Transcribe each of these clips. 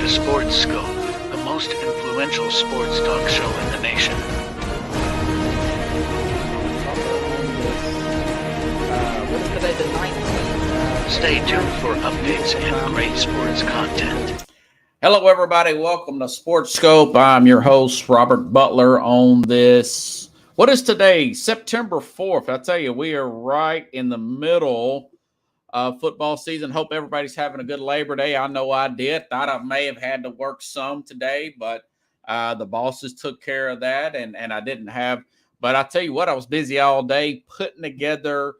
to Sports Scope, the most influential sports talk show in the nation. What is today, the 19th? Stay tuned for updates and great sports content. Hello, everybody. Welcome to Sports Scope. I'm your host, Robert Butler, on this. What is today? September 4th. I tell you, we are right in the middle of football season. Hope everybody's having a good Labor Day. I know I did. Thought I may have had to work some today, but the bosses took care of that, and I didn't have. But I tell you what, I was busy all day putting together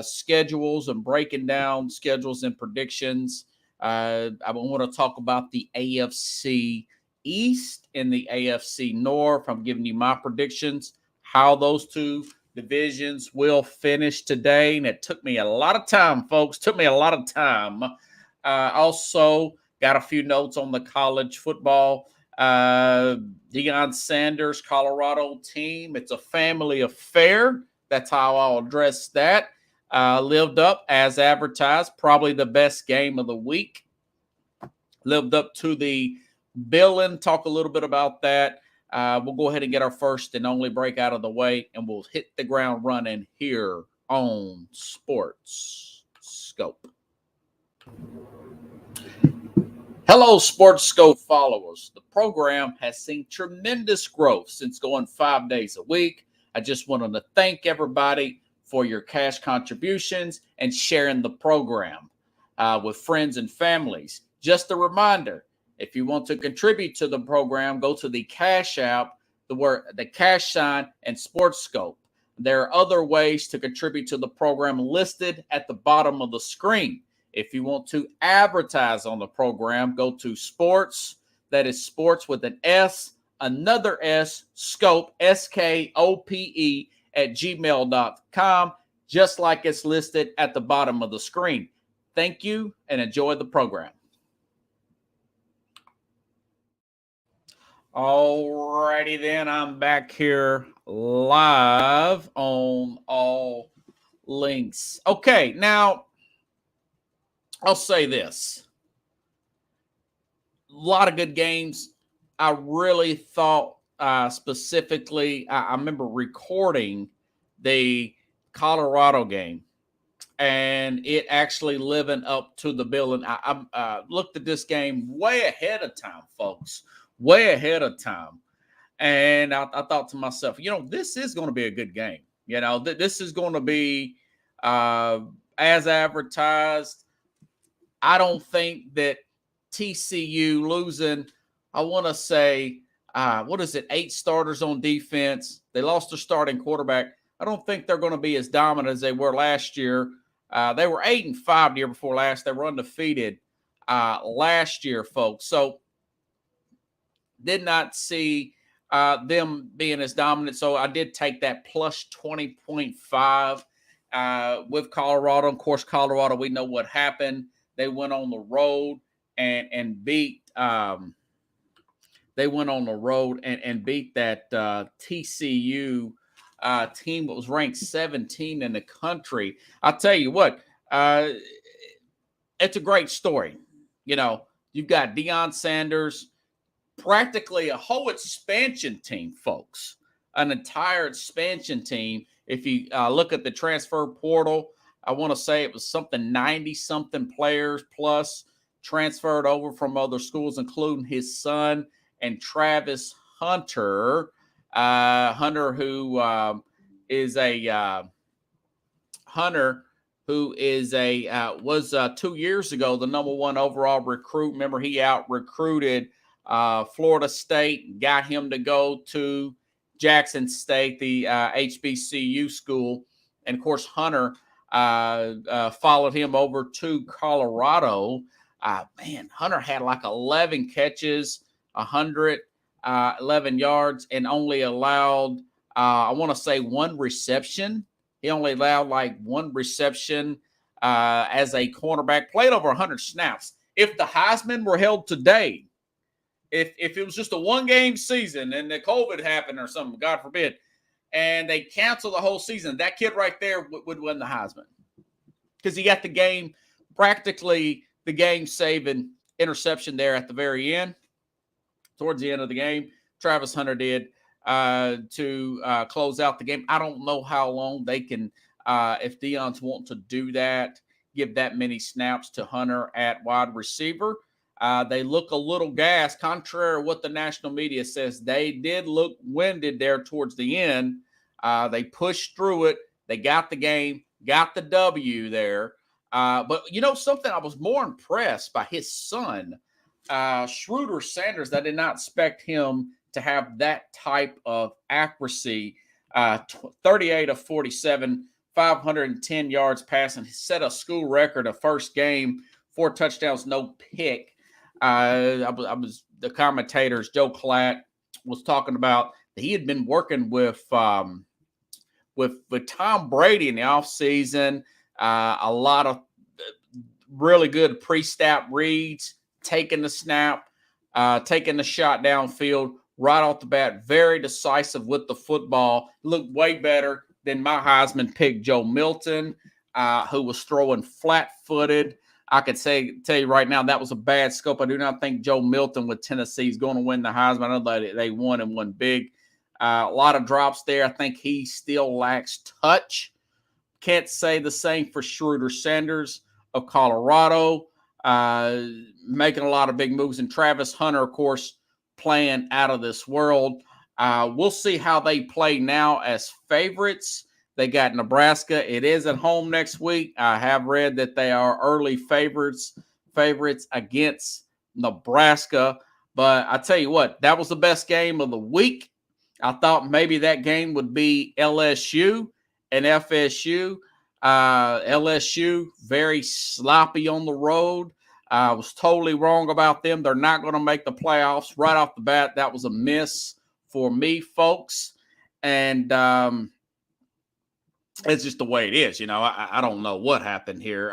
schedules and breaking down schedules and predictions. I want to talk about the AFC East and the AFC North. I'm giving you my predictions, how those two divisions will finish today. And it took me a lot of time, folks. Took me a lot of time. Also, got a few notes on the college football. Deion Sanders, Colorado team. It's a family affair. That's how I'll address that. Lived up as advertised, probably the best game of the week. Lived up to the billing. Talk a little bit about that. We'll go ahead and get our first and only break out of the way, and we'll hit the ground running here on Sports Scope. Hello, Sports Scope followers. The program has seen tremendous growth since going 5 days a week. I just wanted to thank everybody for your cash contributions and sharing the program with friends and families. Just a reminder, if you want to contribute to the program, go to the Cash App, the cash sign, and Sports Scope. There are other ways to contribute to the program listed at the bottom of the screen. If you want to advertise on the program, go to Sports, that is Sports with an S, another S, Scope, SKOPE, at gmail.com, just like it's listed at the bottom of the screen. Thank you and enjoy the program. Alrighty then, I'm back here live on all links. Okay, now I'll say this. A lot of good games. I really thought specifically, I remember recording the Colorado game and it actually living up to the billing. I looked at this game way ahead of time, folks, way ahead of time. And I thought to myself, this is going to be a good game. This is going to be as advertised. I don't think that TCU losing, I want to say, 8 starters on defense. They lost their starting quarterback. I don't think they're going to be as dominant as they were last year. They were 8-5 the year before last. They were undefeated last year, folks. So did not see them being as dominant. So I did take that plus 20.5 with Colorado. Of course, Colorado, we know what happened. They went on the road and beat They went on the road and beat that TCU team that was ranked 17 in the country. I'll tell you what, it's a great story. You've got Deion Sanders, practically a whole expansion team, folks, an entire expansion team. If you look at the transfer portal, I want to say it was something 90-something players plus transferred over from other schools, including his son and Travis Hunter. Hunter, who was 2 years ago the number 1 overall recruit. Remember, he out-recruited Florida State, got him to go to Jackson State, the HBCU school. And, of course, Hunter followed him over to Colorado. Hunter had like 11 catches, 111 yards, and only allowed, I want to say, 1 reception. He only allowed like 1 reception as a cornerback, played over 100 snaps. If the Heisman were held today, if it was just a 1-game season and the COVID happened or something, God forbid, and they canceled the whole season, that kid right there would win the Heisman because he got the game, practically the game-saving interception there at the very end, towards the end of the game. Travis Hunter did to close out the game. I don't know how long they can, if Deion's want to do that, give that many snaps to Hunter at wide receiver. They look a little gassed, contrary to what the national media says. They did look winded there towards the end. They pushed through it. They got the game, got the W there. But, something, I was more impressed by his son, Schroeder Sanders. I did not expect him to have that type of accuracy. 38 of 47, 510 yards passing. He set a school record, a first game, 4 touchdowns, no pick. I was the commentators, Joe Klatt was talking about that he had been working with Tom Brady in the offseason. A lot of really good pre-snap reads, taking the snap, taking the shot downfield right off the bat. Very decisive with the football. Looked way better than my Heisman pick, Joe Milton, who was throwing flat-footed. I could tell you right now that was a bad scope. I do not think Joe Milton with Tennessee is going to win the Heisman. I know they won and won big. A lot of drops there. I think he still lacks touch. Can't say the same for Schroeder Sanders of Colorado, making a lot of big moves. And Travis Hunter, of course, playing out of this world. We'll see how they play now as favorites. They got Nebraska. It is at home next week. I have read that they are early favorites against Nebraska. But I tell you what, that was the best game of the week. I thought maybe that game would be LSU and FSU. LSU, very sloppy on the road. I was totally wrong about them. They're not going to make the playoffs right off the bat. That was a miss for me, folks. And it's just the way it is. I don't know what happened here.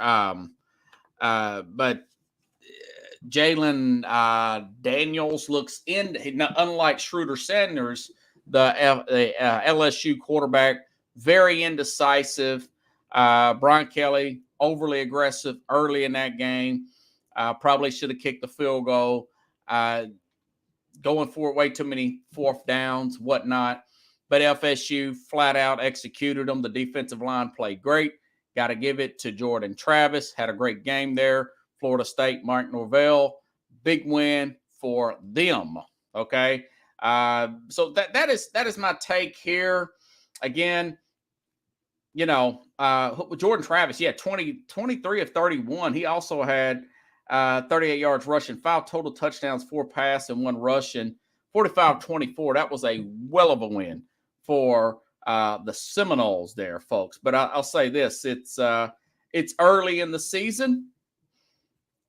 But Jalen Daniels looks unlike Schroeder Sanders, the LSU quarterback, very indecisive. Brian Kelly, overly aggressive early in that game. Probably should have kicked the field goal. Going for it, way too many fourth downs, whatnot. But FSU flat out executed them. The defensive line played great. Got to give it to Jordan Travis. Had a great game there. Florida State, Mike Norvell. Big win for them. Okay. So that is my take here. Again, Jordan Travis, 23 of 31. He also had 38 yards rushing, 5 total touchdowns, 4 pass, and 1 rushing, 45-24. That was a well of a win for the Seminoles there, folks. But I'll say this, it's early in the season.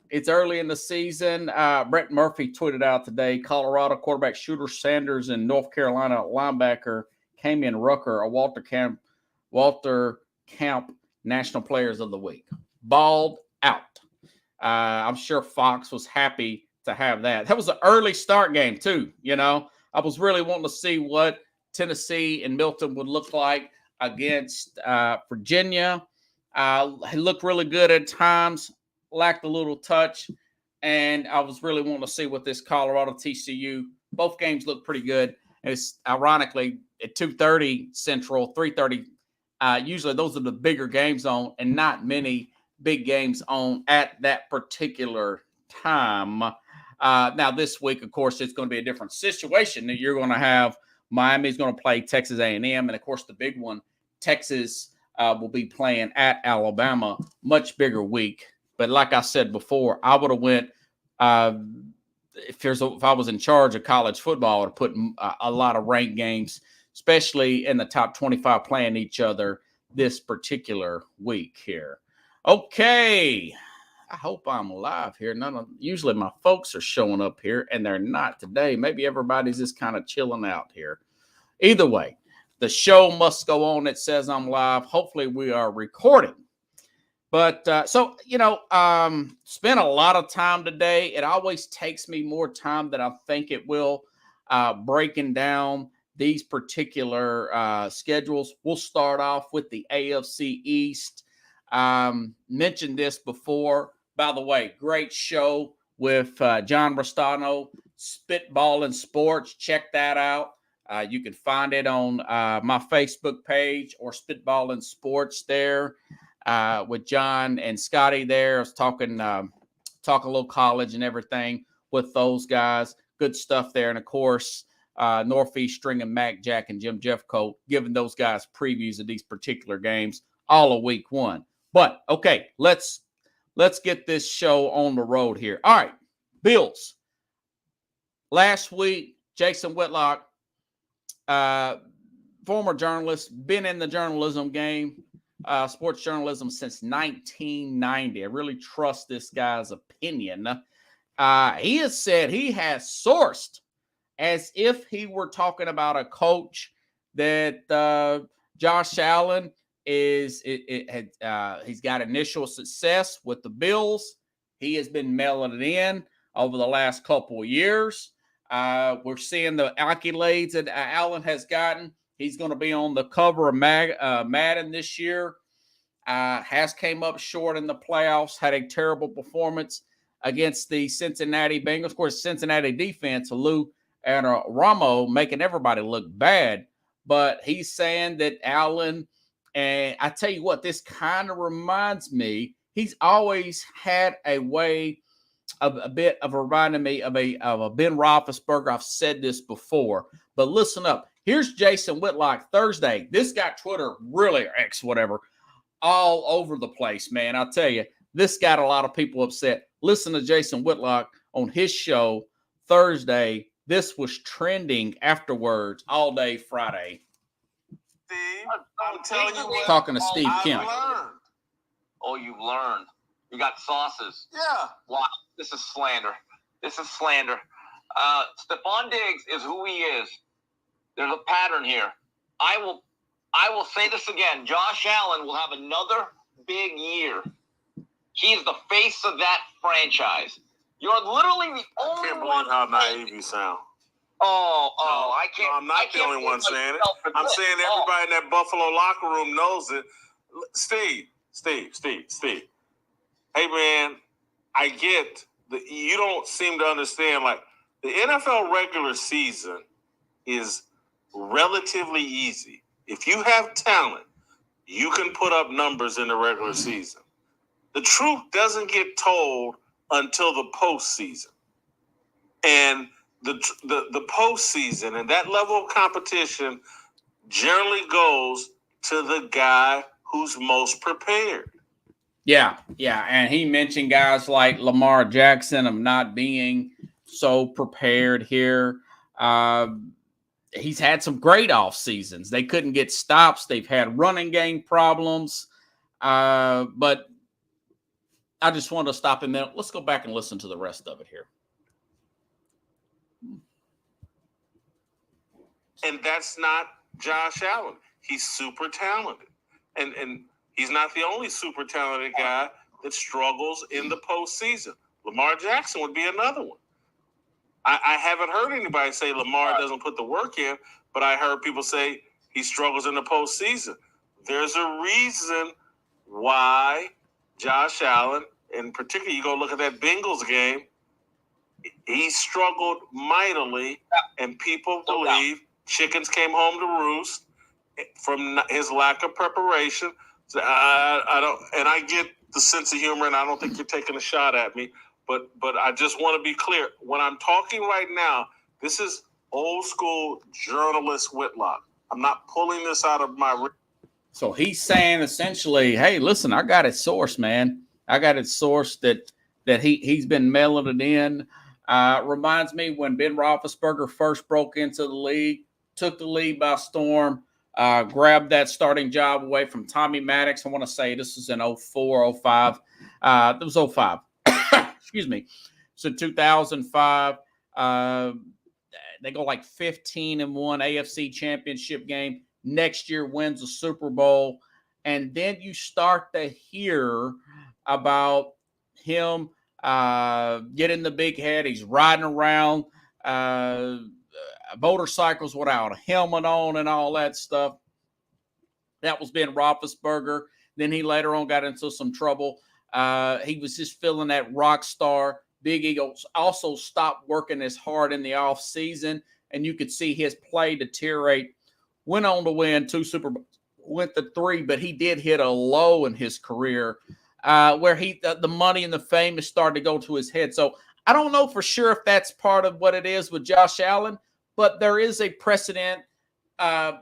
It's early in the season. Brett Murphy tweeted out today, Colorado quarterback Schroeder Sanders and North Carolina linebacker Camion Rucker are Walter Camp National Players of the Week. Balled out. I'm sure Fox was happy to have that. That was an early start game, too. I was really wanting to see what Tennessee and Milton would look like against Virginia. He looked really good at times, lacked a little touch, and I was really wanting to see what this Colorado TCU. Both games looked pretty good. It's ironically at 2:30 Central, 3:30. Usually those are the bigger games on, and not many big games on at that particular time. Now this week, of course, it's going to be a different situation. You're going to have Miami's going to play Texas A&M, and of course the big one, Texas will be playing at Alabama. Much bigger week. But like I said before, I would have went if I was in charge of college football, I would have put a lot of ranked games, especially in the top 25, playing each other this particular week here. Okay. I hope I'm live here. Usually my folks are showing up here, and they're not today. Maybe everybody's just kind of chilling out here. Either way, the show must go on. It says I'm live. Hopefully we are recording. But spent a lot of time today. It always takes me more time than I think it will, breaking down these particular schedules. We'll start off with the AFC East. Mentioned this before. By the way, great show with John Rostano, Spitballin' Sports. Check that out. You can find it on my Facebook page or Spitballin' Sports there with John and Scotty there. I was talking talk a little college and everything with those guys. Good stuff there. And, of course, Northeast String and Mac Jack and Jim Jeffcoat giving those guys previews of these particular games all of week one. But, okay, let's get this show on the road here. All right, Bills. Last week, Jason Whitlock, former journalist, been in the journalism game, sports journalism since 1990. I really trust this guy's opinion. He has said he has sourced as if he were talking about a coach that Josh Allen he's got initial success with the Bills. He has been mailing it in over the last couple of years. We're seeing the accolades that Allen has gotten. He's going to be on the cover of Madden this year. Has came up short in the playoffs, had a terrible performance against the Cincinnati Bengals. Of course, Cincinnati defense, Lou and Ramo, making everybody look bad. But he's saying that Allen, and I tell you what, this kind of reminds me, he's always had a way of a bit of reminding me of a Ben Roethlisberger. I've said this before, but listen up. Here's Jason Whitlock Thursday. This got Twitter, really, X, whatever, all over the place, man. I'll tell you, this got a lot of people upset. Listen to Jason Whitlock on his show Thursday. This was trending afterwards all day Friday. Steve, I'm telling you what. Talking to Steve Kemp. Oh, you've learned. You got sauces. Yeah. Wow. This is slander. This is slander. Stephon Diggs is who he is. There's a pattern here. I will say this again. Josh Allen will have another big year. He's the face of that franchise. You're literally the only one. I can't believe how naive you sound. I can't. No, I'm not the only one saying it. I'm saying everybody in that Buffalo locker room knows it. Steve. Hey, man, I get that you don't seem to understand. Like, the NFL regular season is relatively easy. If you have talent, you can put up numbers in the regular season. The truth doesn't get told until the postseason. And the postseason and that level of competition generally goes to the guy who's most prepared. Yeah, and he mentioned guys like Lamar Jackson of not being so prepared here. He's had some great off seasons. They couldn't get stops. They've had running game problems. But I just wanted to stop a minute. Let's go back and listen to the rest of it here. And that's not Josh Allen. He's super talented. And he's not the only super talented guy that struggles in the postseason. Lamar Jackson would be another one. I haven't heard anybody say Lamar doesn't put the work in, but I heard people say he struggles in the postseason. There's a reason why Josh Allen, and particularly you go look at that Bengals game, he struggled mightily, and people believe chickens came home to roost from his lack of preparation. So I don't, and I get the sense of humor, and I don't think you're taking a shot at me. But I just want to be clear. When I'm talking right now, this is old school journalist Whitlock. I'm not pulling this out of my. So he's saying essentially, hey, listen, I got it sourced, man. I got it sourced that he's been mailing it in. Reminds me when Ben Roethlisberger first broke into the league, took the league by storm, grabbed that starting job away from Tommy Maddox. I want to say this was in 04, 05. It was 05. Excuse me. So 2005, they go like 15-1 AFC championship game. Next year wins the Super Bowl. And then you start to hear about him getting the big head. He's riding around motorcycles without a helmet on and all that stuff. That was Ben Roethlisberger. Then he later on got into some trouble. He was just feeling that rock star Big Eagles also stopped working as hard in the offseason, and you could see his play deteriorate. Went on to win 2 Super Bowls, went to 3, but he did hit a low in his career where the money and the fame is starting to go to his head. So I don't know for sure if that's part of what it is with Josh Allen, but there is a precedent.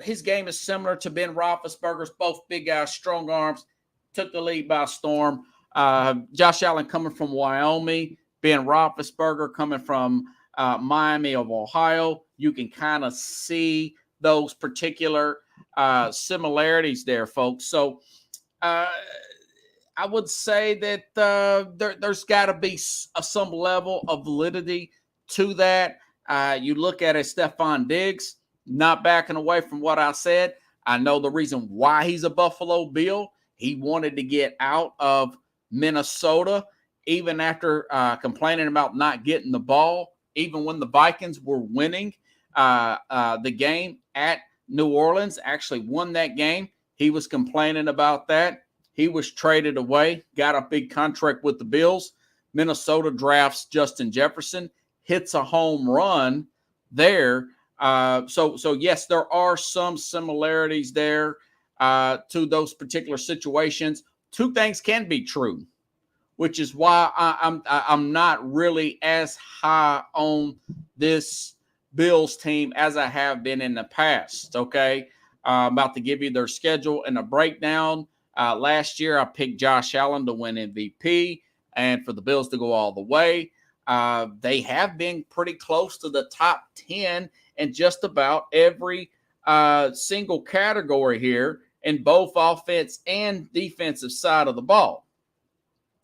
His game is similar to Ben Roethlisberger's, both big guys, strong arms, took the lead by storm. Josh Allen coming from Wyoming, Ben Roethlisberger coming from Miami of Ohio. You can kind of see those particular similarities there, folks. So I would say that there's got to be some level of validity to that. You look at it, Stephon Diggs, not backing away from what I said. I know the reason why he's a Buffalo Bill. He wanted to get out of Minnesota, even after complaining about not getting the ball, even when the Vikings were winning the game at New Orleans, actually won that game. He was complaining about that. He was traded away, got a big contract with the Bills. Minnesota drafts Justin Jefferson, hits a home run there. So yes, there are some similarities there to those particular situations. Two things can be true, which is why I'm not really as high on this Bills team as I have been in the past. Okay, I'm about to give you their schedule and a breakdown. Last year, I picked Josh Allen to win MVP and for the Bills to go all the way. They have been pretty close to the top 10 in just about every single category here in both offense and defensive side of the ball.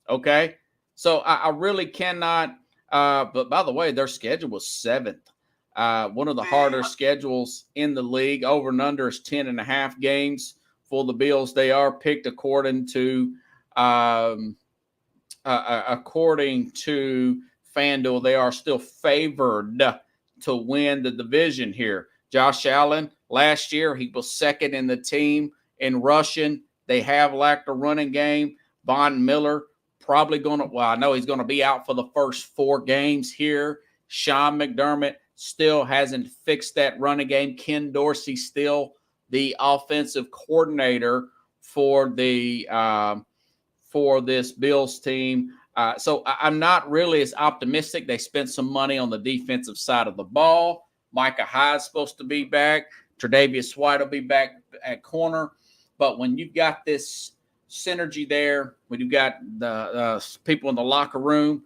Okay, so I really cannot. But by the way, their schedule was 7th. One of the harder schedules in the league. Over and under is 10.5 games for the Bills. They are picked according to FanDuel. They are still favored to win the division here. Josh Allen, last year, he was second in the team in rushing. They have lacked a running game. Von Miller probably going to, well, I know he's going to be out for the first 4 games here. Sean McDermott still hasn't fixed that running game. Ken Dorsey still the offensive coordinator for the for this Bills team. So I'm not really as optimistic. They spent some money on the defensive side of the ball. Micah Hyde's supposed to be back. Tre'Davious White will be back at corner. But when you've got this synergy there, when you've got the people in the locker room,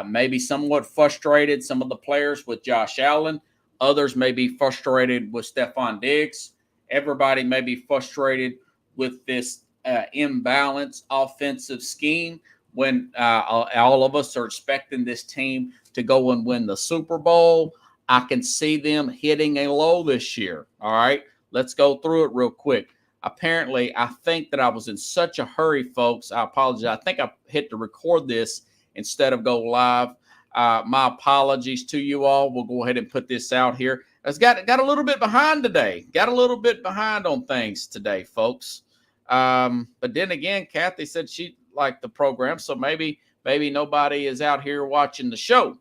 maybe somewhat frustrated, some of the players with Josh Allen. Others may be frustrated with Stephon Diggs. Everybody may be frustrated with this imbalanced offensive scheme when all of us are expecting this team to go and win the Super Bowl. I can see them hitting a low this year. All right, let's go through it real quick. Apparently, I think that I was in such a hurry, folks. I apologize. I think I hit to record this instead of go live. My apologies to you all. We'll go ahead and put this out here. It's got a little bit behind today. Got a little bit behind on things today, folks. But then again, Kathy said she liked the program, so maybe nobody is out here watching the show.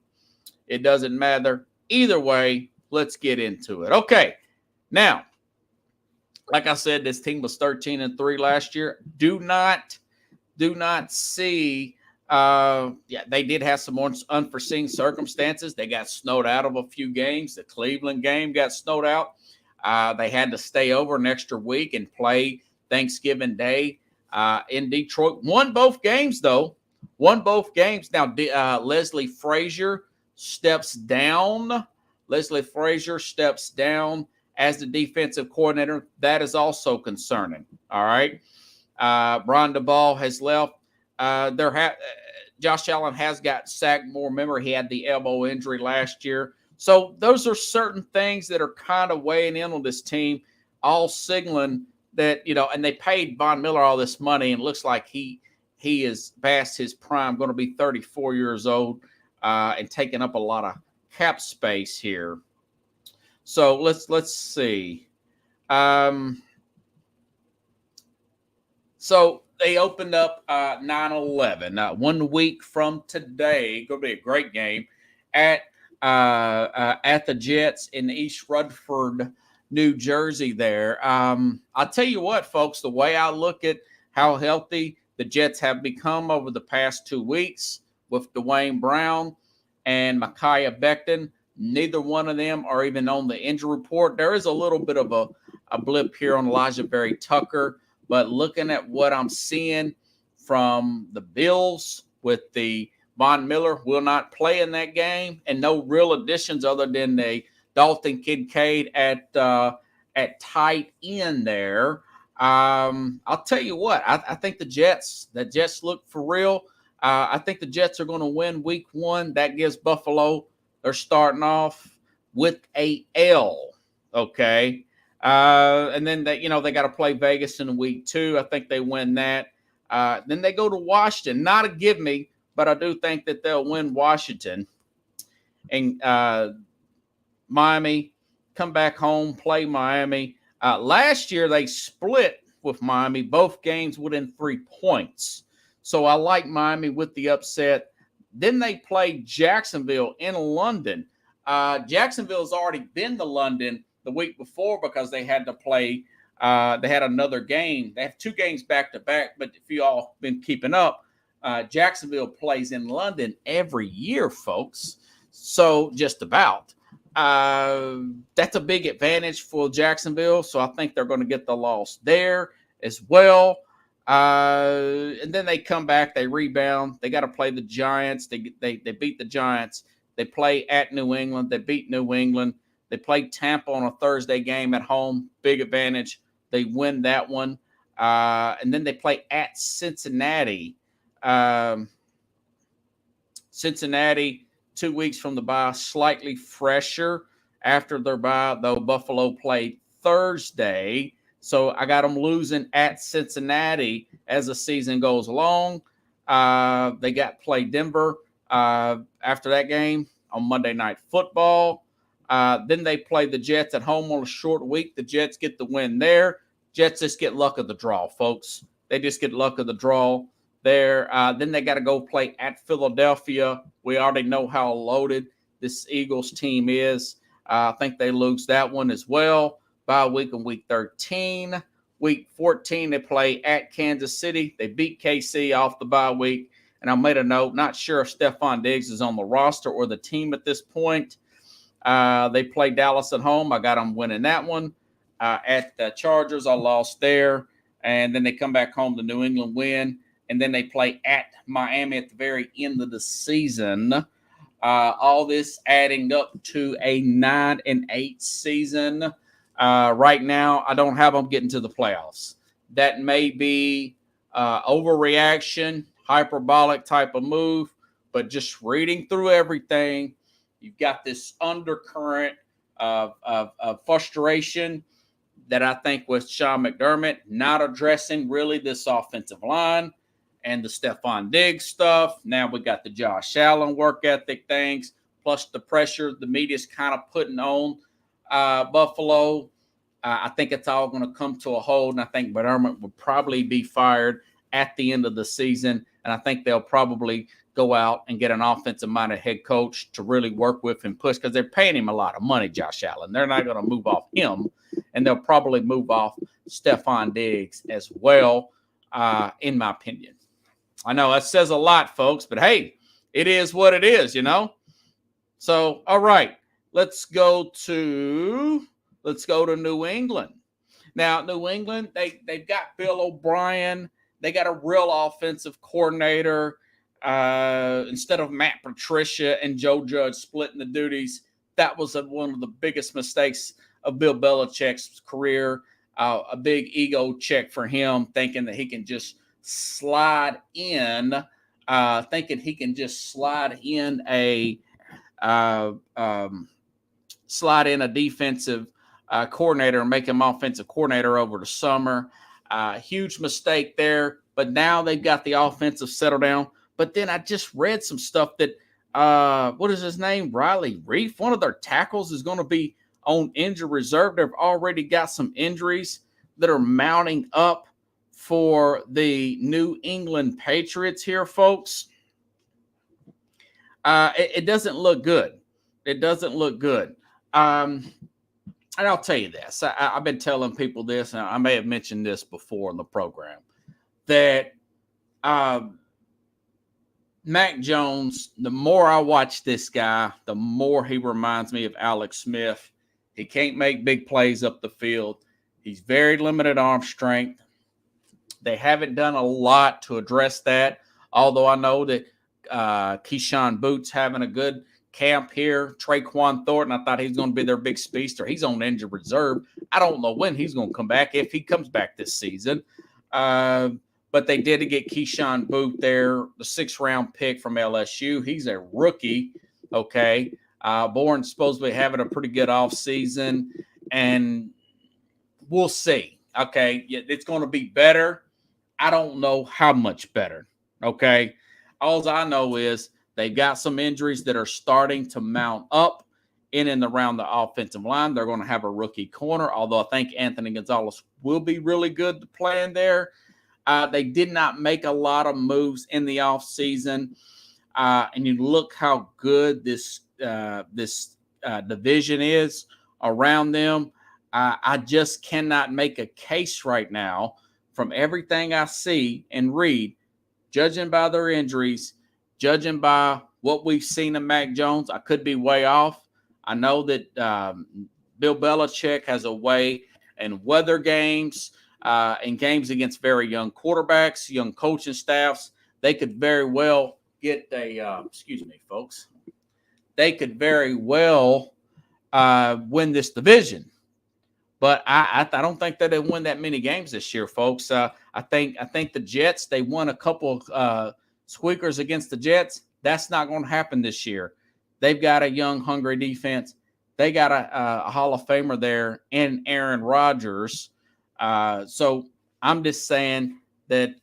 It doesn't matter. Either way, let's get into it. Okay. Now, like I said, this team was 13-3 last year. Do not see they did have some more unforeseen circumstances. They got snowed out of a few games. The Cleveland game got snowed out. They had to stay over an extra week and play Thanksgiving Day in Detroit. Won both games, though. Won both games. Now, Leslie Frazier steps down. Leslie Frazier steps down as the defensive coordinator. That is also concerning. All right. Brian DeBall has left. Josh Allen has got sacked more. Remember, he had the elbow injury last year. So those are certain things that are kind of weighing in on this team, all signaling that, and they paid Von Miller all this money, and it looks like he is past his prime, going to be 34 years old and taking up a lot of cap space here. So let's see. So They opened up 9-11 1 week from today. Going to be a great game at the Jets in East Rutherford, New Jersey. There, I'll tell you what, folks. The way I look at how healthy the Jets have become over the past 2 weeks with Dwayne Brown and Micaiah Becton, neither one of them are even on the injury report. There is a little bit of a blip here on Elijah Berry Tucker. But looking at what I'm seeing from the Bills with the Von Miller will not play in that game, and no real additions other than the Dalton Kincaid at tight end there. I'll tell you what, I think the Jets look for real. I think the Jets are going to win week 1. That gives Buffalo, they're starting off with a L. Okay. And then they got to play Vegas in week 2. I think they win that. Then they go to Washington. Not a give me, but I do think that they'll win Washington. And Miami, come back home, play Miami. Last year they split with Miami, both games within 3 points. So I like Miami with the upset. Then they play Jacksonville in London. Jacksonville's already been to London the week before because they had to play. They had another game. They have 2 games back to back. But if you all been keeping up, Jacksonville plays in London every year, folks. So just about. That's a big advantage for Jacksonville. So I think they're going to get the loss there as well. And then they come back. They rebound. They got to play the Giants. They beat the Giants. They play at New England. They beat New England. They play Tampa on a Thursday game at home. Big advantage. They win that one. And then they play at Cincinnati. Cincinnati, 2 weeks from the bye, slightly fresher after their bye, though Buffalo played Thursday. So I got them losing at Cincinnati as the season goes along. They got to play Denver after that game on Monday Night Football. Then they play the Jets at home on a short week. The Jets get the win there. Jets just get luck of the draw, folks. They just get luck of the draw there. Then they got to go play at Philadelphia. We already know how loaded this Eagles team is. I think they lose that one as well. Bye week in week 13. Week 14, they play at Kansas City. They beat KC off the bye week. And I made a note, not sure if Stephon Diggs is on the roster or the team at this point. They play Dallas at home. I got them winning that one. At the Chargers, I lost there. And then they come back home to New England win. And then they play at Miami at the very end of the season. All this adding up to a 9-8 season. Right now, I don't have them getting to the playoffs. That may be overreaction, hyperbolic type of move. But just reading through everything, you've got this undercurrent of frustration that I think with Sean McDermott not addressing really this offensive line and the Stephon Diggs stuff. Now we got the Josh Allen work ethic things, plus the pressure the media's kind of putting on Buffalo. I think it's all going to come to a hold, and I think McDermott will probably be fired at the end of the season, and I think they'll probably go out and get an offensive-minded head coach to really work with and push because they're paying him a lot of money, Josh Allen. They're not going to move off him, and they'll probably move off Stephon Diggs as well, in my opinion. I know that says a lot, folks, but hey, it is what it is, you know? So, all right, let's go to New England. Now, New England, they've got Bill O'Brien. They got a real offensive coordinator. Instead of Matt Patricia and Joe Judge splitting the duties, that was one of the biggest mistakes of Bill Belichick's career. A big ego check for him, thinking that he can just slide in a defensive coordinator and make him offensive coordinator over the summer. Huge mistake there, but now they've got the offensive settled down. But then I just read some stuff that, what is his name? Riley Reef. One of their tackles is going to be on injury reserve. They've already got some injuries that are mounting up for the New England Patriots here, folks, it doesn't look good. It doesn't look good. And I'll tell you this. I've been telling people this, and I may have mentioned this before in the program, that Mac Jones, the more I watch this guy, the more he reminds me of Alex Smith. He can't make big plays up the field. He's very limited arm strength. They haven't done a lot to address that, although I know that Keyshawn Boots having a good camp here. Traquan Thornton, I thought he was going to be their big speedster. He's on injured reserve. I don't know when he's going to come back, if he comes back this season. But they did get Keyshawn Booth there, the 6th-round pick from LSU. He's a rookie, okay? Bourne's supposed to be having a pretty good offseason, and we'll see, okay? It's going to be better. I don't know how much better, okay? All I know is they've got some injuries that are starting to mount up in and around the offensive line. They're going to have a rookie corner, although I think Anthony Gonzalez will be really good to play in there. They did not make a lot of moves in the offseason. And you look how good this division is around them. I just cannot make a case right now from everything I see and read, judging by their injuries, judging by what we've seen of Mac Jones. I could be way off. I know that Bill Belichick has a way in weather games, in games against very young quarterbacks, young coaching staffs. They could very well get excuse me, folks. They could very well win this division. But I don't think that they win that many games this year, folks. I think the Jets, they won a couple squeakers against the Jets. That's not going to happen this year. They've got a young, hungry defense. They got a Hall of Famer there in Aaron Rodgers. So I'm just saying that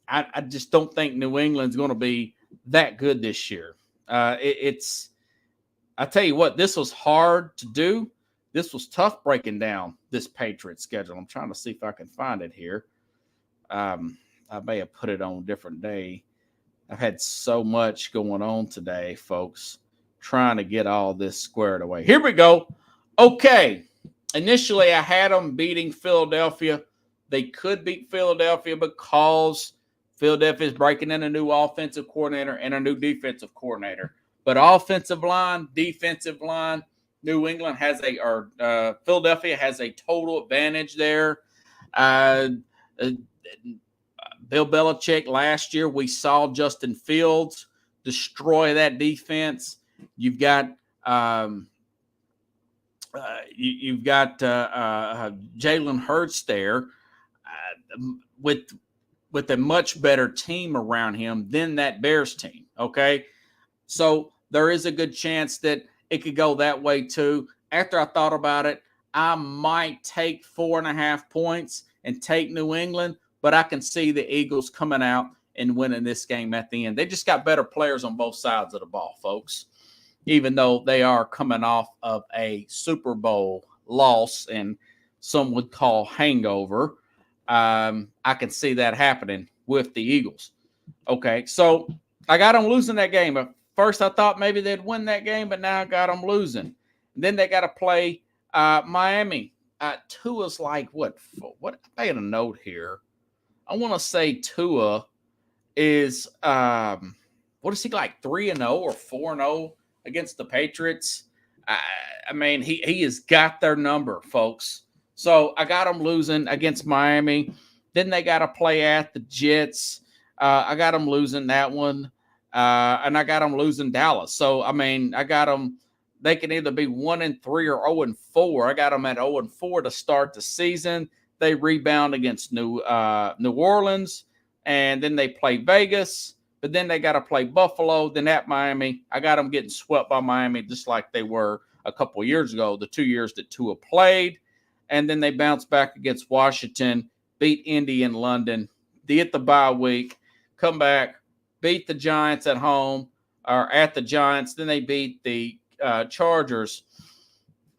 I just don't think New England's going to be that good this year. I tell you what, this was hard to do. This was tough breaking down this Patriots schedule. I'm trying to see if I can find it here. I may have put it on a different day. I've had so much going on today, folks, trying to get all this squared away. Here we go. Okay. Initially, I had them beating Philadelphia. They could beat Philadelphia because Philadelphia is breaking in a new offensive coordinator and a new defensive coordinator. But offensive line, defensive line, Philadelphia has a total advantage there. Bill Belichick last year, we saw Justin Fields destroy that defense. You've got Jalen Hurts there with a much better team around him than that Bears team. Okay, so there is a good chance that it could go that way too. After I thought about it, I might take 4.5 points and take New England, but I can see the Eagles coming out and winning this game at the end. They just got better players on both sides of the ball, folks, even though they are coming off of a Super Bowl loss and some would call hangover. I can see that happening with the Eagles. Okay, so I got them losing that game. First, I thought maybe they'd win that game, but now I got them losing. And then they got to play Miami. Tua's like, what? I made a note here. I want to say Tua is, what is he like, 3-0 or 4-0 against the Patriots? I mean, he has got their number, folks. So I got them losing against Miami. Then they got to play at the Jets. I got them losing that one. And I got them losing Dallas. So, I mean, I got them. They can either be 1-3 or 0-4. I got them at 0-4 to start the season. They rebound against New Orleans, and then they play Vegas. But then they got to play Buffalo, then at Miami. I got them getting swept by Miami just like they were a couple of years ago, the 2 years that Tua played. And then they bounce back against Washington, beat Indy in London, get the bye week, come back, beat the Giants at home or at the Giants. Then they beat the Chargers,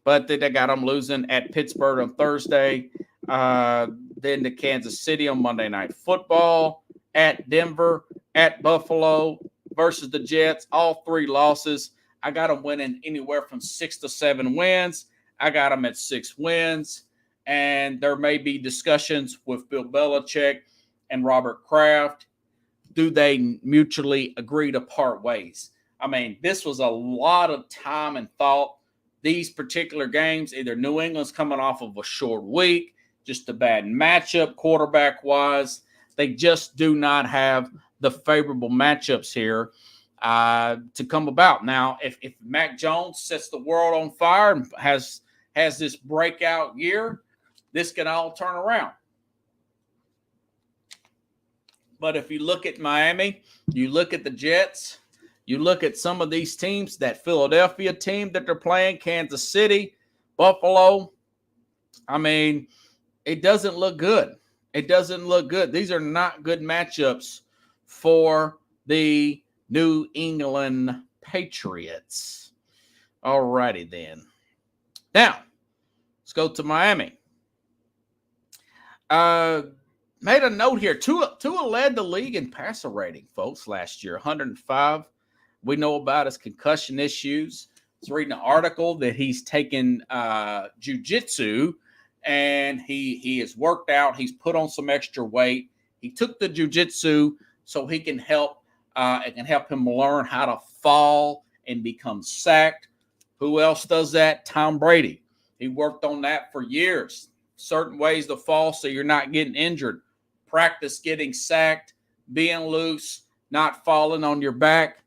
but they got them losing at Pittsburgh on Thursday. Then to Kansas City on Monday Night Football, at Denver, at Buffalo versus the Jets. All 3 losses. I got them winning anywhere from 6 to 7 wins. I got them at 6 wins. And there may be discussions with Bill Belichick and Robert Kraft. Do they mutually agree to part ways? I mean, this was a lot of time and thought. These particular games, either New England's coming off of a short week, just a bad matchup quarterback-wise. They just do not have the favorable matchups here to come about. Now, if Mac Jones sets the world on fire and has this breakout year, this can all turn around. But if you look at Miami, you look at the Jets, you look at some of these teams, that Philadelphia team that they're playing, Kansas City, Buffalo, I mean, it doesn't look good. It doesn't look good. These are not good matchups for the New England Patriots. All righty then. Now, let's go to Miami. Made a note here. Tua led the league in passer rating, folks, last year, 105. We know about his concussion issues. I was reading an article that he's taken jiu-jitsu, and he has worked out. He's put on some extra weight. He took the jiu-jitsu so he can help. It can help him learn how to fall and become sacked. Who else does that? Tom Brady. He worked on that for years. Certain ways to fall so you're not getting injured. Practice getting sacked, being loose, not falling on your back,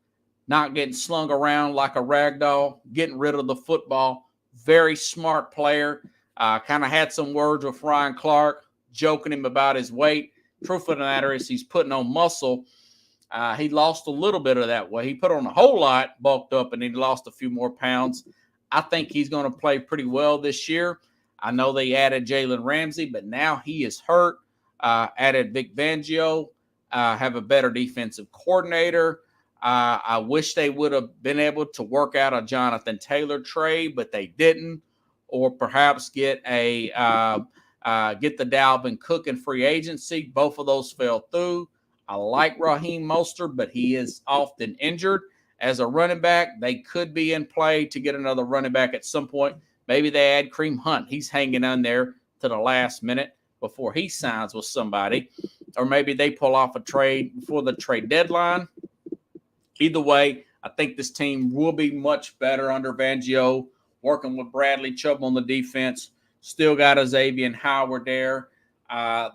not getting slung around like a rag doll, getting rid of the football. Very smart player. Kind of had some words with Ryan Clark, joking him about his weight. Truth of the matter is he's putting on muscle. He lost a little bit of that weight. He put on a whole lot, bulked up, and he lost a few more pounds. I think he's going to play pretty well this year. I know they added Jalen Ramsey, but now he is hurt. Added Vic Fangio, have a better defensive coordinator. I wish they would have been able to work out a Jonathan Taylor trade, but they didn't. Or perhaps get the Dalvin Cook in free agency. Both of those fell through. I like Raheem Mostert, but he is often injured. As a running back, they could be in play to get another running back at some point. Maybe they add Kareem Hunt. He's hanging on there to the last minute before he signs with somebody. Or maybe they pull off a trade before the trade deadline. Either way, I think this team will be much better under Fangio, working with Bradley Chubb on the defense. Still got a Xavier Howard there.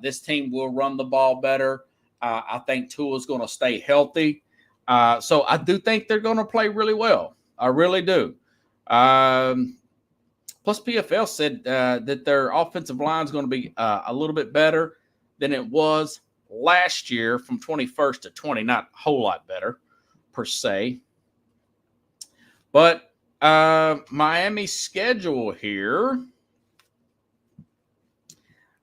This team will run the ball better. I think Tua's going to stay healthy. So I do think they're going to play really well. I really do. Plus, PFL said that their offensive line is going to be a little bit better than it was last year from 21st to 20. Not a whole lot better, per se. But Miami's schedule here,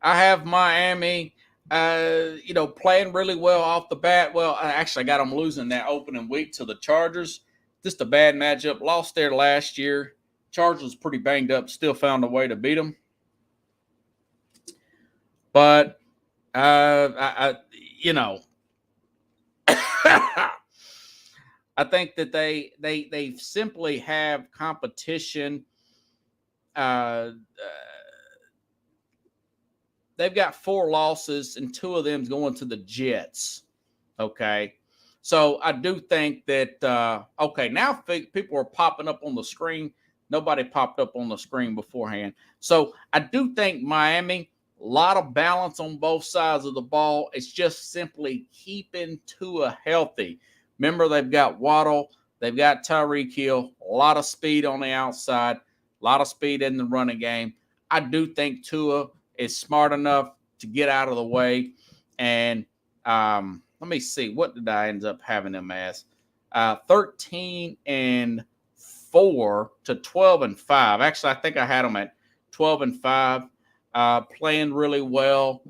I have Miami, playing really well off the bat. Well, actually, I got them losing that opening week to the Chargers. Just a bad matchup. Lost there last year. Chargers was pretty banged up. Still found a way to beat them. But, I think that they simply have competition. They've got 4 losses, and 2 of them going to the Jets. Okay. So I do think that, now people are popping up on the screen. Nobody popped up on the screen beforehand. So I do think Miami, a lot of balance on both sides of the ball. It's just simply keeping Tua healthy. Remember, they've got Waddle. They've got Tyreek Hill. A lot of speed on the outside. A lot of speed in the running game. I do think Tua is smart enough to get out of the way. And let me see. What did I end up having them as? 13-4 to 12-5. Actually, I think I had them at 12-5. Playing really well.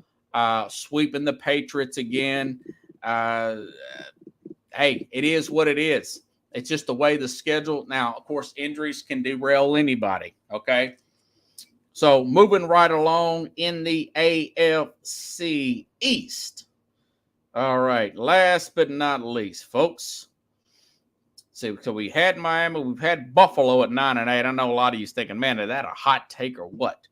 Sweeping the Patriots again. Hey, it is what it is. It's just the way the schedule. Now, of course, injuries can derail anybody, okay? So moving right along in the AFC East. All right, last but not least, folks. See, so we had Miami, we've had Buffalo at 9-8. I know a lot of you thinking, man, is that a hot take or what?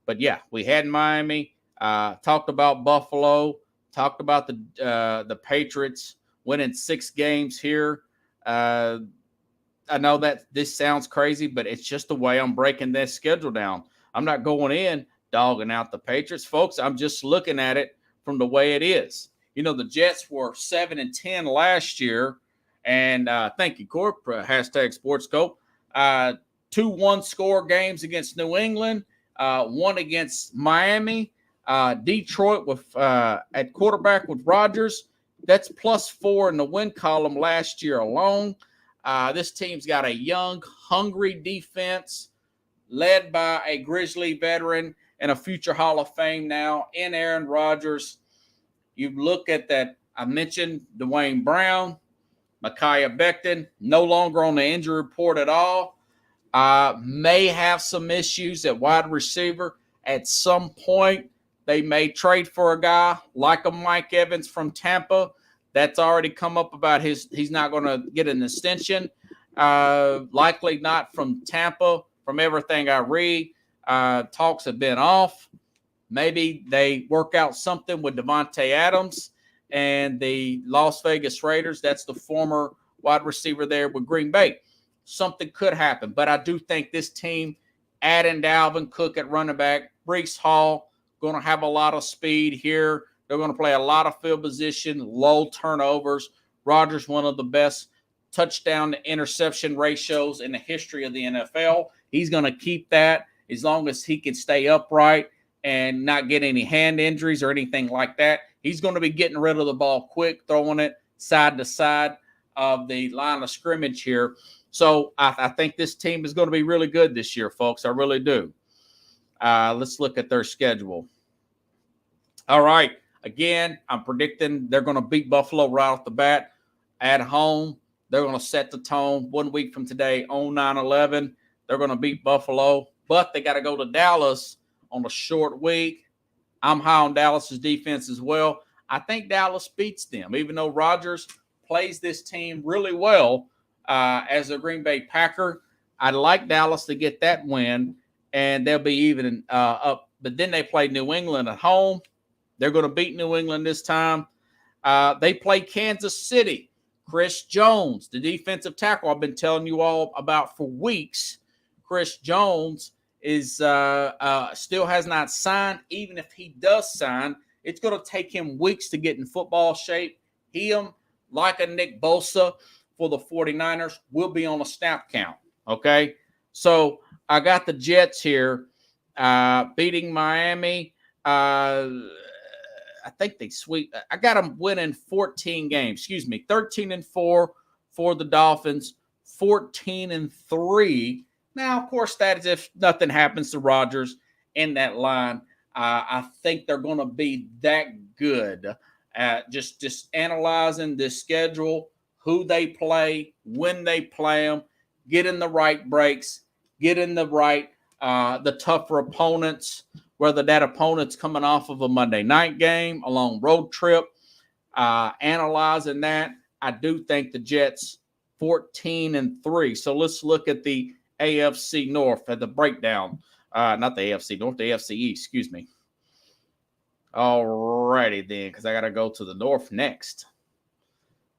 But yeah, we had Miami. Talked about Buffalo. Talked about the Patriots winning 6 games here. I know that this sounds crazy, but it's just the way I'm breaking this schedule down. I'm not going in dogging out the Patriots, folks. I'm just looking at it from the way it is. You know, the Jets were 7-10 last year. And thank you, Corp, hashtag SportsScope. 2 1-score games against New England, 1 against Miami, Detroit with at quarterback with Rodgers. That's +4 in the win column last year alone. This team's got a young, hungry defense led by a Grizzly veteran and a future Hall of Fame now in Aaron Rodgers. You look at that, I mentioned Dwayne Brown, Micaiah Becton, no longer on the injury report at all. May have some issues at wide receiver. At some point, they may trade for a guy like a Mike Evans from Tampa. That's already come up about he's not going to get an extension. Likely not from Tampa, from everything I read. Talks have been off. Maybe they work out something with Devontae Adams and the Las Vegas Raiders. That's the former wide receiver there with Green Bay. Something could happen, but I do think this team, adding Dalvin Cook at running back, Breece Hall, going to have a lot of speed here. They're going to play a lot of field position, low turnovers. Rodgers, one of the best touchdown to interception ratios in the history of the NFL. He's going to keep that as long as he can stay upright and not get any hand injuries or anything like that. He's going to be getting rid of the ball quick, throwing it side to side of the line of scrimmage here. So I think this team is going to be really good this year, folks. I really do. Let's look at their schedule. All right. Again, I'm predicting they're going to beat Buffalo right off the bat at home. They're going to set the tone 1 week from today on 9/11. They're going to beat Buffalo, but they got to go to Dallas on a short week. I'm high on Dallas's defense as well. I think Dallas beats them, even though Rodgers plays this team really well as a Green Bay Packer. I'd like Dallas to get that win, and they'll be even up. But then they play New England at home. They're going to beat New England this time. They play Kansas City. Chris Jones, the defensive tackle I've been telling you all about for weeks. Chris Jones is still has not signed. Even if he does sign, it's going to take him weeks to get in football shape. Him, like a Nick Bosa for the 49ers, will be on a snap count. Okay? So I got the Jets here beating Miami. I think they sweep. I got them winning 14 games. 13-4 for the Dolphins, 14-3. Now, of course, that is if nothing happens to Rodgers in that line. I think they're going to be that good at just analyzing this schedule, who they play, when they play them, getting the right breaks, getting the right, the tougher opponents, whether that opponent's coming off of a Monday night game, a long road trip, analyzing that. I do think the Jets 14-3. So let's look at the AFC North at the breakdown. Not the AFC North, the AFC East, excuse me. All righty then, because I got to go to the North next.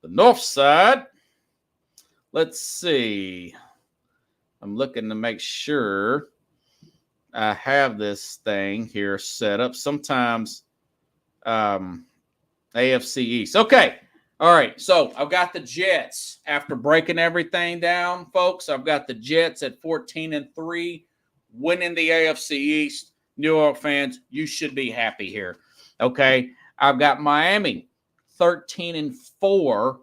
The North side. Let's see. I'm looking to make sure I have this thing here set up. Sometimes AFC East. Okay. All right. So I've got the Jets. After breaking everything down, folks, I've got the Jets at 14-3, winning the AFC East. New York fans, you should be happy here. Okay. I've got Miami 13-4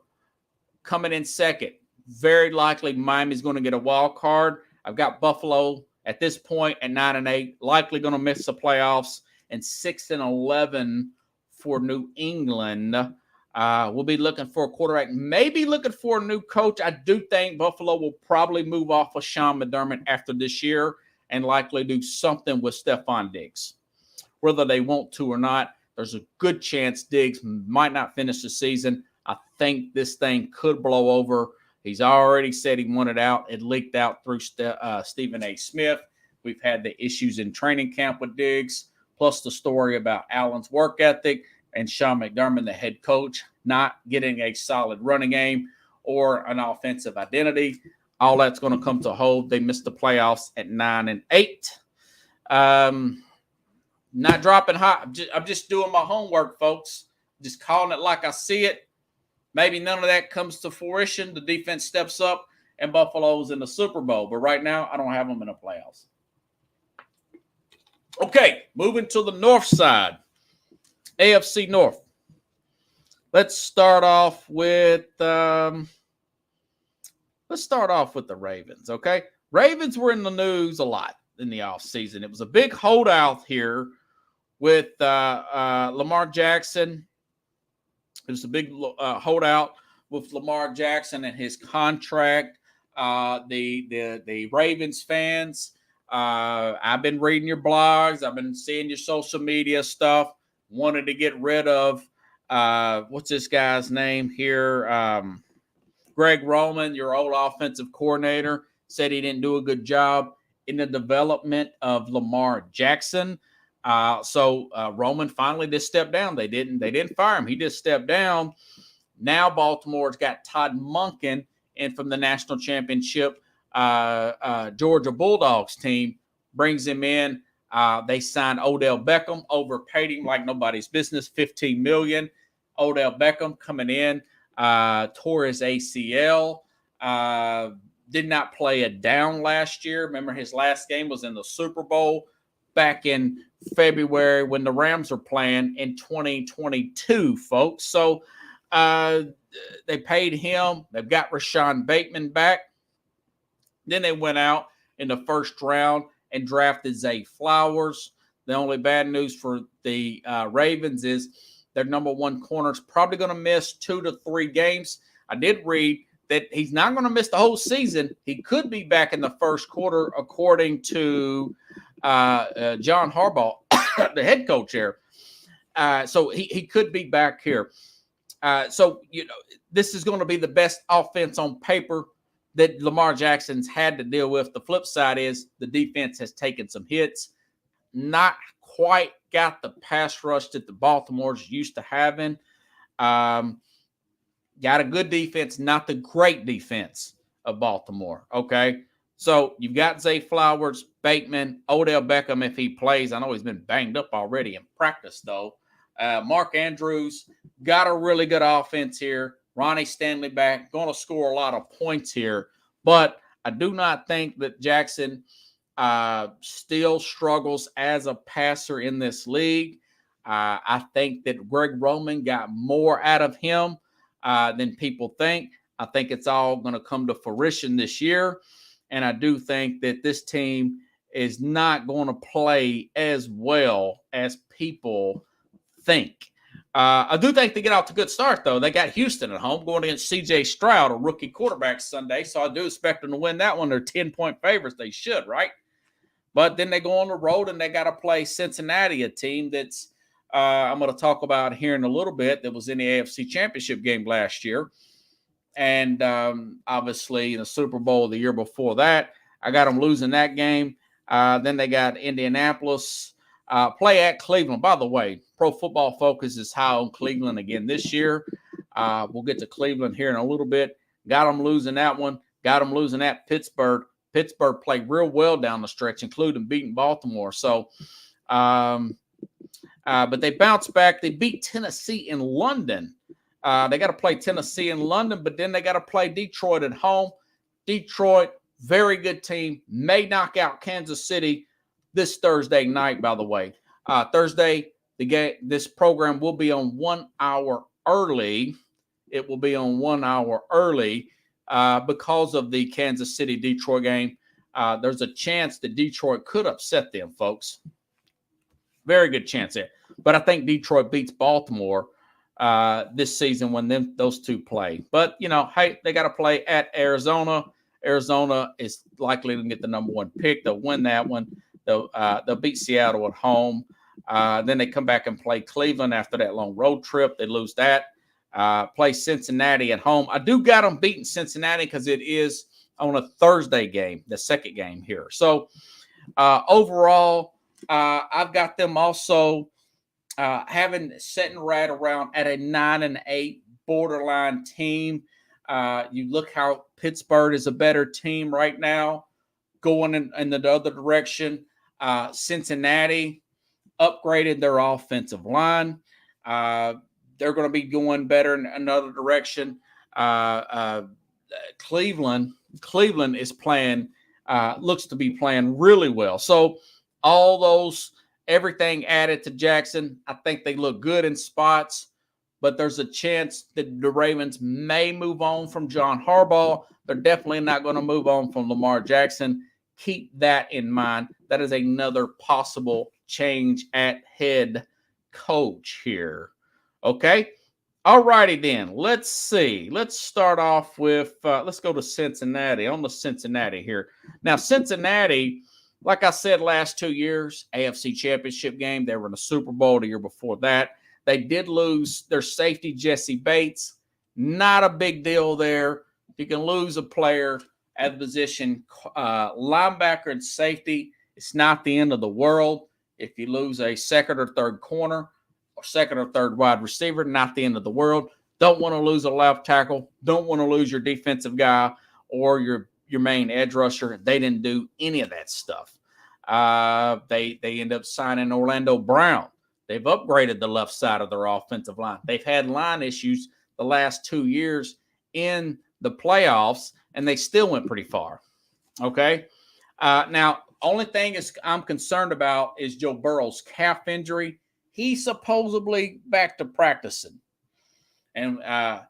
coming in second. Very likely Miami's going to get a wild card. I've got Buffalo at this point at 9-8, likely going to miss the playoffs, and 6-11 for New England. We'll be looking for a quarterback, maybe looking for a new coach. I do think Buffalo will probably move off of Sean McDermott after this year and likely do something with Stephon Diggs. Whether they want to or not, there's a good chance Diggs might not finish the season. I think this thing could blow over. He's already said he wanted out. It leaked out through Stephen A. Smith. We've had the issues in training camp with Diggs, plus the story about Allen's work ethic and Sean McDermott, the head coach, not getting a solid running game or an offensive identity. All that's going to come to a hold. They missed the playoffs at 9-8. Not dropping hot. I'm just doing my homework, folks. Just calling it like I see it. Maybe none of that comes to fruition. The defense steps up, and Buffalo's in the Super Bowl. But right now, I don't have them in the playoffs. Okay, moving to the north side. AFC North. Let's start off with the Ravens, okay? Ravens were in the news a lot in the offseason. It was a big holdout here with Lamar Jackson. It was a big holdout with Lamar Jackson and his contract. The Ravens fans, I've been reading your blogs. I've been seeing your social media stuff. Wanted to get rid of, what's this guy's name here? Greg Roman, your old offensive coordinator, said he didn't do a good job in the development of Lamar Jackson. So Roman finally just stepped down. They didn't fire him. He just stepped down. Now Baltimore's got Todd Monken in from the national championship Georgia Bulldogs team, brings him in. They signed Odell Beckham, overpaid him like nobody's business, $15 million. Odell Beckham coming in, tore his ACL, did not play a down last year. Remember, his last game was in the Super Bowl back in February when the Rams were playing in 2022, folks. So they paid him. They've got Rashawn Bateman back. Then they went out in the first round and drafted Zay Flowers. The only bad news for the Ravens is their number one corner is probably going to miss 2 to 3 games. I did read that he's not going to miss the whole season. He could be back in the first quarter, according to John Harbaugh, the head coach here. So he could be back here. So, this is going to be the best offense on paper that Lamar Jackson's had to deal with. The flip side is the defense has taken some hits, not quite got the pass rush that the Baltimore's used to having. Got a good defense, not the great defense of Baltimore, okay? So you've got Zay Flowers, Bateman, Odell Beckham if he plays. I know he's been banged up already in practice, though. Mark Andrews, got a really good offense here. Ronnie Stanley back, going to score a lot of points here. But I do not think that Jackson still struggles as a passer in this league. I think that Greg Roman got more out of him than people think. I think it's all going to come to fruition this year. And I do think that this team is not going to play as well as people think. I do think they get out to a good start, though. They got Houston at home going against C.J. Stroud, a rookie quarterback, Sunday. So I do expect them to win that one. They're 10-point favorites. They should, right? But then they go on the road and they got to play Cincinnati, a team that's I'm going to talk about here in a little bit, that was in the AFC Championship game last year. And obviously in the Super Bowl the year before that, I got them losing that game. Then they got Indianapolis, play at Cleveland. By the way, Pro Football Focus is high on Cleveland again this year. We'll get to Cleveland here in a little bit. Got them losing that one. Got them losing at Pittsburgh. Pittsburgh played real well down the stretch, including beating Baltimore. So, but they bounced back. They beat Tennessee in London. They got to play Tennessee in London, but then they got to play Detroit at home. Detroit, very good team. May knock out Kansas City this Thursday night, by the way. Thursday, this program will be on 1 hour early. It will be on 1 hour early because of the Kansas City-Detroit game. There's a chance that Detroit could upset them, folks. Very good chance there. But I think Detroit beats Baltimore this season when those two play. But, hey, they got to play at Arizona. Arizona is likely to get the number 1 pick. They'll win that one. They'll beat Seattle at home. Then they come back and play Cleveland after that long road trip. They lose that. Play Cincinnati at home. I do got them beating Cincinnati because it is on a Thursday game, the second game here. So overall, I've got them also sitting right around at a 9-8 borderline team. You look how Pittsburgh is a better team right now, going in the other direction. Cincinnati upgraded their offensive line. They're going to be going better in another direction. Cleveland is playing, looks to be playing really well. So all those, everything added to Jackson, I think they look good in spots, but there's a chance that the Ravens may move on from John Harbaugh. They're definitely not going to move on from Lamar Jackson. Keep that in mind. That is another possible change at head coach here. Okay. All righty then. Let's see. Let's start off with, let's go to Cincinnati. On the Cincinnati here. Now, Cincinnati, like I said, last 2 years, AFC Championship game. They were in the Super Bowl the year before that. They did lose their safety, Jesse Bates. Not a big deal there. You can lose a player at the position, linebacker and safety. It's not the end of the world. If you lose a second or third corner or second or third wide receiver, not the end of the world. Don't want to lose a left tackle. Don't want to lose your defensive guy or your main edge rusher. They didn't do any of that stuff. They end up signing Orlando Brown. They've upgraded the left side of their offensive line. They've had line issues the last 2 years in the playoffs, and they still went pretty far. Okay? Now, only thing I'm concerned about is Joe Burrow's calf injury. He's supposedly back to practicing. And I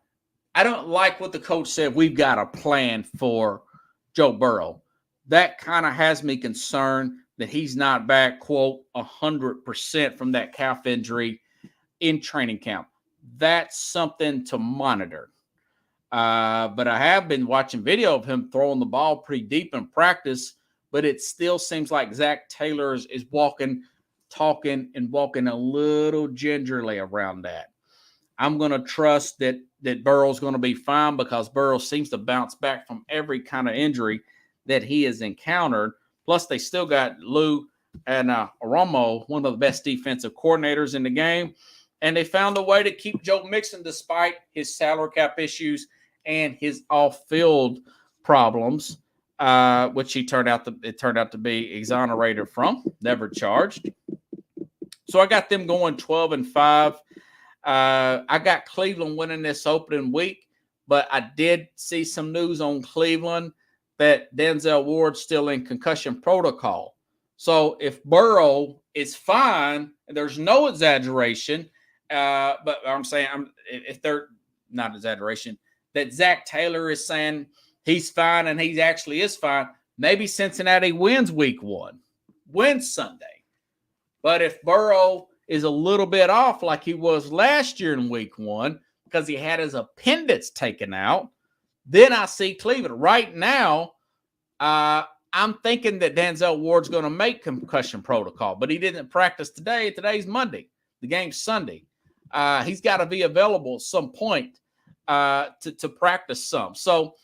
don't like what the coach said. We've got a plan for Joe Burrow. That kind of has me concerned that he's not back, quote, 100% from that calf injury in training camp. That's something to monitor. But I have been watching video of him throwing the ball pretty deep in practice, but it still seems like Zach Taylor is walking, talking, and walking a little gingerly around that. I'm going to trust that Burrow's going to be fine because Burrow seems to bounce back from every kind of injury that he has encountered. Plus, they still got Lou and Romo, one of the best defensive coordinators in the game. And they found a way to keep Joe Mixon despite his salary cap issues and his off-field problems, which it turned out to be exonerated from, never charged. So I got them going 12-5. I got Cleveland winning this opening week, but I did see some news on Cleveland that Denzel Ward's still in concussion protocol. So if Burrow is fine, and there's no exaggeration, but I'm saying if they're not exaggeration, that Zach Taylor is saying he's fine and he actually is fine, maybe Cincinnati wins week 1, wins Sunday. But if Burrow is a little bit off like he was last year in week 1 because he had his appendix taken out, then I see Cleveland. Right now, I'm thinking that Denzel Ward's going to make concussion protocol, but he didn't practice today. Today's Monday. The game's Sunday. He's got to be available at some point to practice some. So,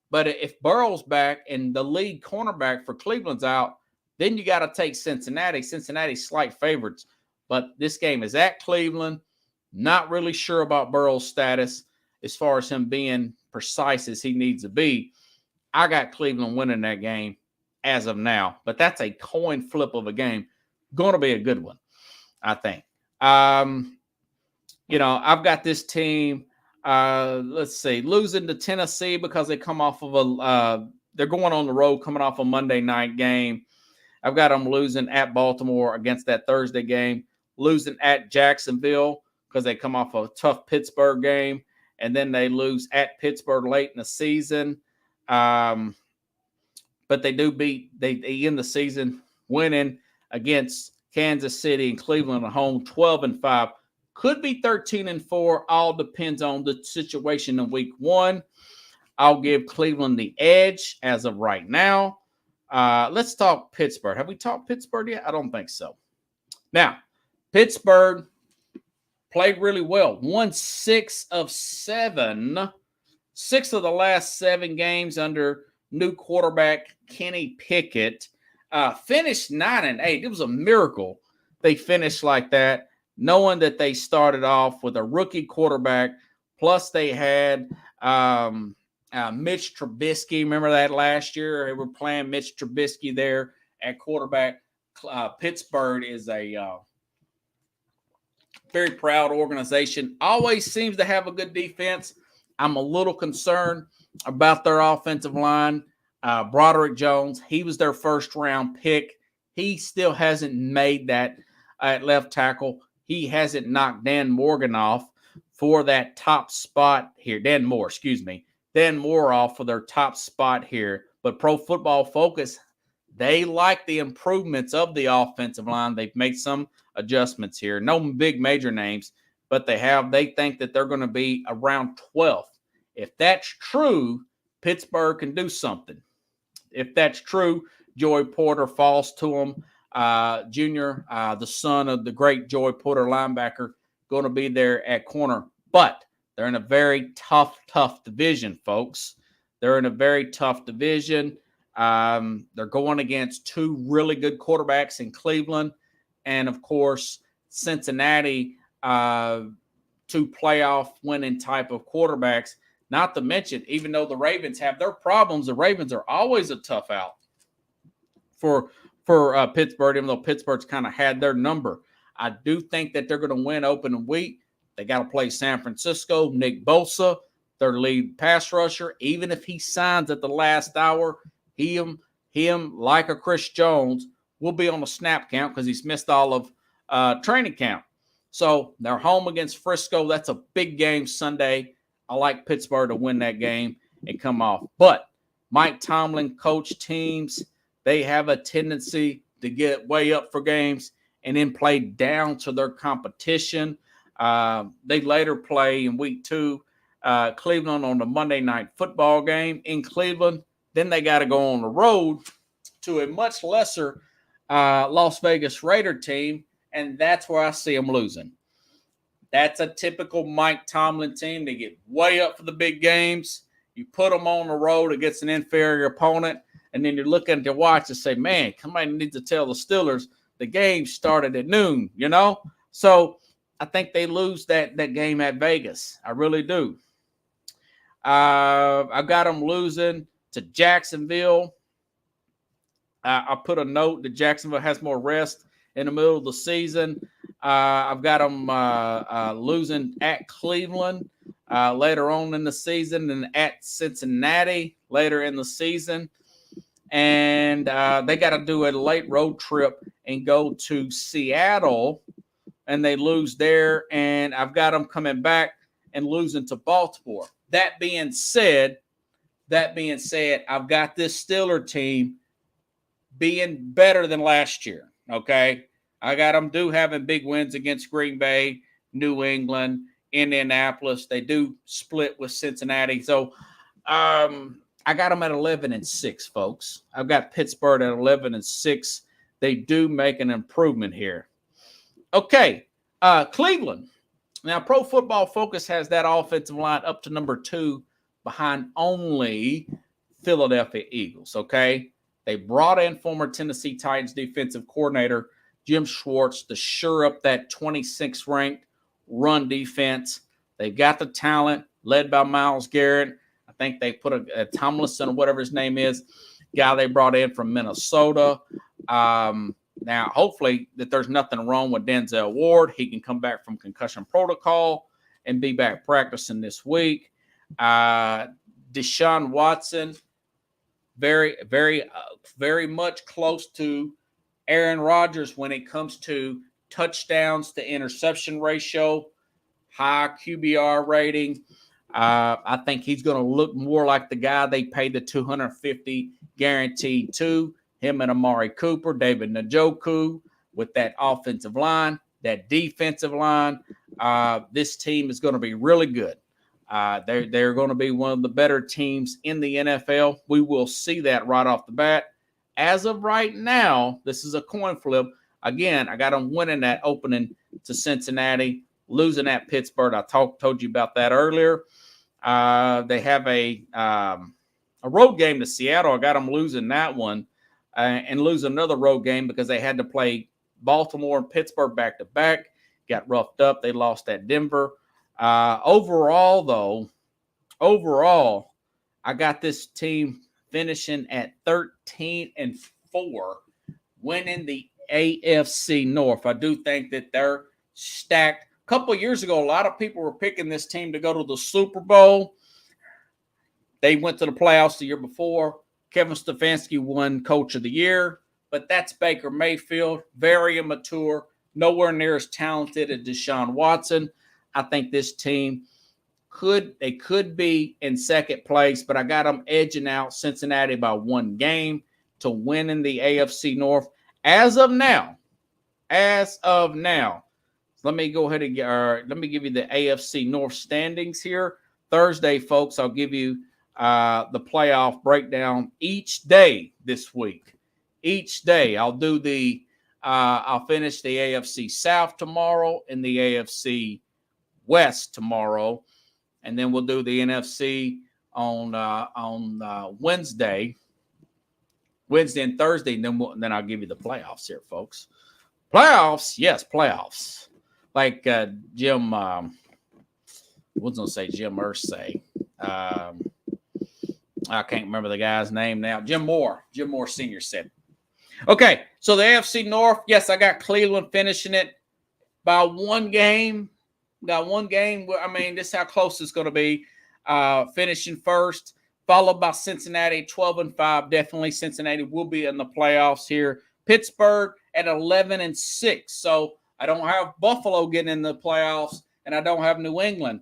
but if Burrow's back and the lead cornerback for Cleveland's out, then you got to take Cincinnati. Cincinnati's slight favorites, but this game is at Cleveland. Not really sure about Burrow's status as far as him being precise as he needs to be. I got Cleveland winning that game as of now, but that's a coin flip of a game. Going to be a good one, I think. I've got this team, let's see, losing to Tennessee because they come off of they're going on the road coming off a Monday night game. I've got them losing at Baltimore against that Thursday game, losing at Jacksonville because they come off a tough Pittsburgh game, and then they lose at Pittsburgh late in the season. But they end the season winning against Kansas City and Cleveland at home, 12-5. Could be 13-4. All depends on the situation in week 1. I'll give Cleveland the edge as of right now. Let's talk Pittsburgh. Have we talked Pittsburgh yet? I don't think so. Now, Pittsburgh played really well. Won 6 of 7. 6 of the last 7 games under new quarterback Kenny Pickett. Finished 9-8. It was a miracle they finished like that, knowing that they started off with a rookie quarterback. Plus, they had Mitch Trubisky. Remember that last year? They were playing Mitch Trubisky there at quarterback. Pittsburgh is a very proud organization. Always seems to have a good defense. I'm a little concerned about their offensive line. Broderick Jones, he was their first-round pick. He still hasn't made that at left tackle. He hasn't knocked Dan Morgan off for that top spot here. Dan Moore off for their top spot here. But Pro Football Focus, they like the improvements of the offensive line. They've made some adjustments here. No big major names, but they think that they're going to be around 12th. If that's true, Pittsburgh can do something. If that's true, Joey Porter falls to him. Junior, the son of the great Joey Porter linebacker, going to be there at corner. But they're in a very tough division, folks. They're in a very tough division. They're going against 2 really good quarterbacks in Cleveland and, of course, Cincinnati, 2 playoff winning type of quarterbacks. Not to mention, even though the Ravens have their problems, the Ravens are always a tough out for Pittsburgh, even though Pittsburgh's kind of had their number. I do think that they're going to win opening week. They got to play San Francisco. Nick Bosa, their lead pass rusher, even if he signs at the last hour, him like a Chris Jones, will be on the snap count because he's missed all of training camp. So they're home against Frisco. That's a big game Sunday. I like Pittsburgh to win that game and come off. But Mike Tomlin coach teams, they have a tendency to get way up for games and then play down to their competition. They later play in week 2, Cleveland on the Monday Night Football game in Cleveland. Then they got to go on the road to a much lesser Las Vegas Raider team, and that's where I see them losing. That's a typical Mike Tomlin team. They get way up for the big games. You put them on the road against an inferior opponent, and then you're looking at your watch and say, man, somebody needs to tell the Steelers the game started at noon, you know? So I think they lose that game at Vegas. I really do. I got them losing to Jacksonville. I put a note that Jacksonville has more rest in the middle of the season. I've got them losing at Cleveland later on in the season and at Cincinnati later in the season. And they got to do a late road trip and go to Seattle, and they lose there. And I've got them coming back and losing to Baltimore. That being said, I've got this Steeler team being better than last year, okay? I got them having big wins against Green Bay, New England, Indianapolis. They do split with Cincinnati. So I got them at 11-6, folks. I've got Pittsburgh at 11-6. They do make an improvement here. Okay, Cleveland. Now, Pro Football Focus has that offensive line up to number 2 behind only Philadelphia Eagles, okay? They brought in former Tennessee Titans defensive coordinator Jim Schwartz to shore up that 26th ranked run defense. They've got the talent led by Myles Garrett. I think they put a Tomlinson or whatever his name is, guy they brought in from Minnesota. Now, hopefully that there's nothing wrong with Denzel Ward. He can come back from concussion protocol and be back practicing this week. Deshaun Watson, very, very, very much close to Aaron Rodgers when it comes to touchdowns to interception ratio, high QBR rating. I think he's going to look more like the guy they paid the $250 guaranteed to. Him and Amari Cooper, David Njoku, with that offensive line, that defensive line. This team is going to be really good. They're going to be one of the better teams in the NFL. We will see that right off the bat. As of right now, this is a coin flip. Again, I got them winning that opening to Cincinnati, losing at Pittsburgh. I told you about that earlier. They have a road game to Seattle. I got them losing that one and lose another road game because they had to play Baltimore and Pittsburgh back-to-back. Got roughed up. They lost at Denver. Overall, I got this team finishing at 13-4, winning the AFC North. I do think that they're stacked. A couple of years ago, a lot of people were picking this team to go to the Super Bowl. They went to the playoffs the year before. Kevin Stefanski won Coach of the Year, but that's Baker Mayfield, very immature, nowhere near as talented as Deshaun Watson. I think this team could be in second place, but I got them edging out Cincinnati by one game to win in the AFC North. As of now, let me go ahead and let me give you the AFC North standings here. Thursday, folks, I'll give you the playoff breakdown each day this week. Each day, I'll finish the AFC South tomorrow and the AFC West tomorrow, and then we'll do the NFC on Wednesday and Thursday, and then I'll give you the playoffs here, folks. Playoffs, yes, playoffs. Like Jim, what's gonna say? Jim Irsay. I can't remember the guy's name now. Jim Moore Sr. said. Okay, so the AFC North, yes, I got Cleveland finishing it by one game. Got one game. I mean, this is how close it's going to be. Finishing first, followed by Cincinnati, 12-5. Definitely Cincinnati will be in the playoffs here. Pittsburgh at 11-6. So I don't have Buffalo getting in the playoffs, and I don't have New England.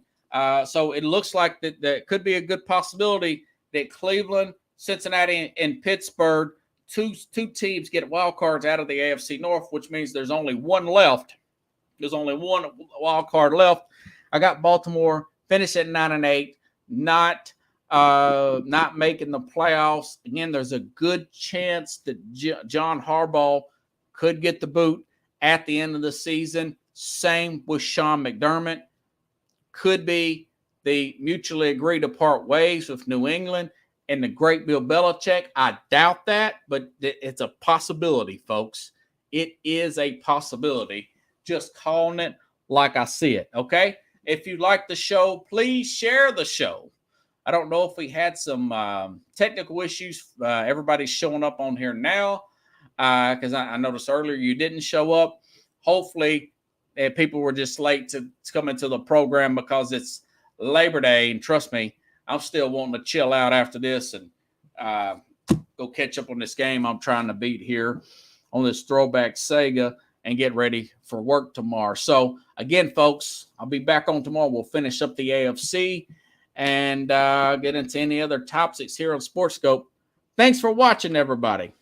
So it looks like that could be a good possibility that Cleveland, Cincinnati, and Pittsburgh, two teams get wild cards out of the AFC North, which means there's only one left. There's only one wild card left. I got Baltimore finish at 9-8, not making the playoffs. Again, there's a good chance that John Harbaugh could get the boot at the end of the season. Same with Sean McDermott. Could be they mutually agree to part ways with New England and the great Bill Belichick. I doubt that, but it's a possibility, folks. It is a possibility. Just calling it like I see it, okay? If you like the show, please share the show. I don't know if we had some technical issues. Everybody's showing up on here now because I noticed earlier you didn't show up. Hopefully, people were just late to come into the program because it's Labor Day. And trust me, I'm still wanting to chill out after this and go catch up on this game I'm trying to beat here on this throwback Sega and get ready for work tomorrow. So, again, folks, I'll be back on tomorrow. We'll finish up the AFC and get into any other topics here on Sports Scope. Thanks for watching, everybody.